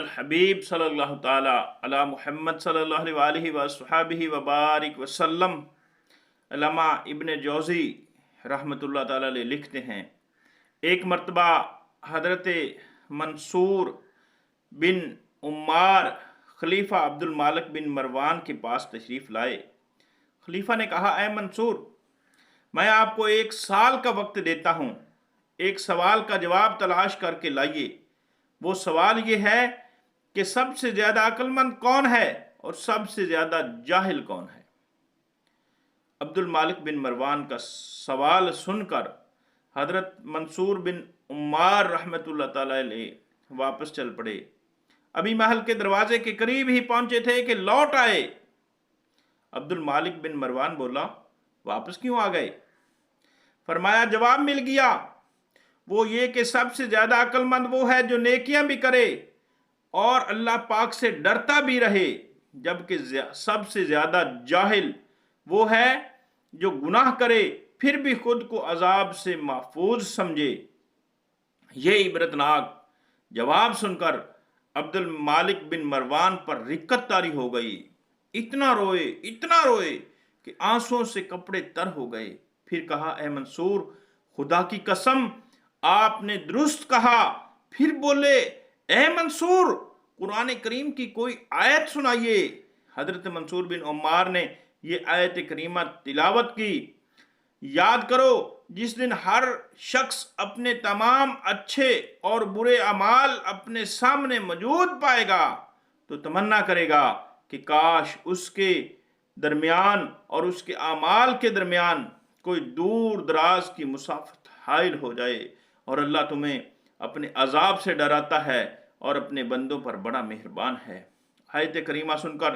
الحبیب صلی اللہ تعالی علی محمد صلی اللہ علیہ وصحبہ وبارک وسلم۔ علامہ ابن جوزی رحمۃ اللہ تعالی علیہ لکھتے ہیں، ایک مرتبہ حضرت منصور بن عمار خلیفہ عبد المالک بن مروان کے پاس تشریف لائے۔ خلیفہ نے کہا، اے منصور، میں آپ کو 1 سال کا وقت دیتا ہوں، ایک سوال کا جواب تلاش کر کے لائیے۔ وہ سوال یہ ہے کہ سب سے زیادہ عقل مند کون ہے اور سب سے زیادہ جاہل کون ہے؟ عبد المالک بن مروان کا سوال سن کر حضرت منصور بن عمار رحمۃ اللہ تعالی علیہ واپس چل پڑے۔ ابھی محل کے دروازے کے قریب ہی پہنچے تھے کہ لوٹ آئے۔ عبد المالک بن مروان بولا، واپس کیوں آ گئے؟ فرمایا، جواب مل گیا، وہ یہ کہ سب سے زیادہ عقل مند وہ ہے جو نیکیاں بھی کرے اور اللہ پاک سے ڈرتا بھی رہے، جبکہ سب سے زیادہ جاہل وہ ہے جو گناہ کرے پھر بھی خود کو عذاب سے محفوظ سمجھے۔ یہ عبرتناک جواب سن کر عبد المالک بن مروان پر رقت طاری ہو گئی۔ اتنا روئے کہ آنسوں سے کپڑے تر ہو گئے۔ پھر کہا، اے منصور، خدا کی قسم، آپ نے درست کہا۔ پھر بولے، اے منصور، قرآن کریم کی کوئی آیت سنائیے۔ حضرت منصور بن عمار نے یہ آیت کریمہ تلاوت کی، یاد کرو، جس دن ہر شخص اپنے تمام اچھے اور برے اعمال اپنے سامنے موجود پائے گا تو تمنا کرے گا کہ کاش اس کے درمیان اور اس کے اعمال کے درمیان کوئی دور دراز کی مسافت حائل ہو جائے۔ اور اللہ تمہیں اپنے عذاب سے ڈراتا ہے اور اپنے بندوں پر بڑا مہربان ہے۔ آیت کریمہ سن کر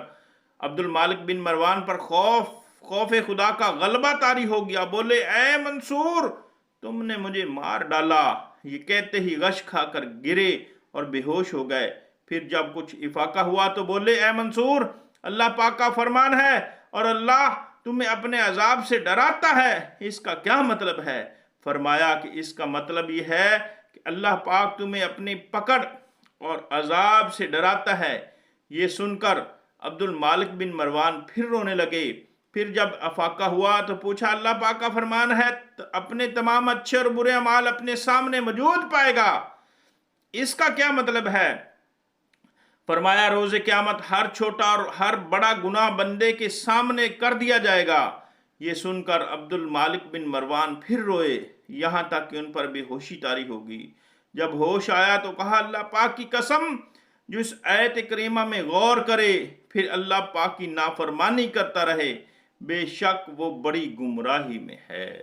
عبد المالک بن مروان پر خوف خدا کا غلبہ طاری ہو گیا۔ بولے، اے منصور، تم نے مجھے مار ڈالا۔ یہ کہتے ہی غش کھا کر گرے اور بے ہوش ہو گئے۔ پھر جب کچھ افاقہ ہوا تو بولے، اے منصور، اللہ پاک کا فرمان ہے اور اللہ تمہیں اپنے عذاب سے ڈراتا ہے، اس کا کیا مطلب ہے؟ فرمایا کہ اس کا مطلب یہ ہے کہ اللہ پاک تمہیں اپنی پکڑ اور عذاب سے ڈراتا ہے۔ یہ سن کر عبد المالک بن مروان پھر رونے لگے۔ پھر جب افاقہ ہوا تو پوچھا، اللہ پاک کا فرمان ہے اپنے تمام اچھے اور برے اعمال اپنے سامنے موجود پائے گا، اس کا کیا مطلب ہے؟ فرمایا، روز قیامت ہر چھوٹا اور ہر بڑا گناہ بندے کے سامنے کر دیا جائے گا۔ یہ سن کر عبد المالک بن مروان پھر روئے، یہاں تک کہ ان پر بے ہوشی طاری ہو گئی۔ جب ہوش آیا تو کہا، اللہ پاک کی قسم، جو اس آیت کریمہ میں غور کرے پھر اللہ پاک کی نافرمانی کرتا رہے، بے شک وہ بڑی گمراہی میں ہے۔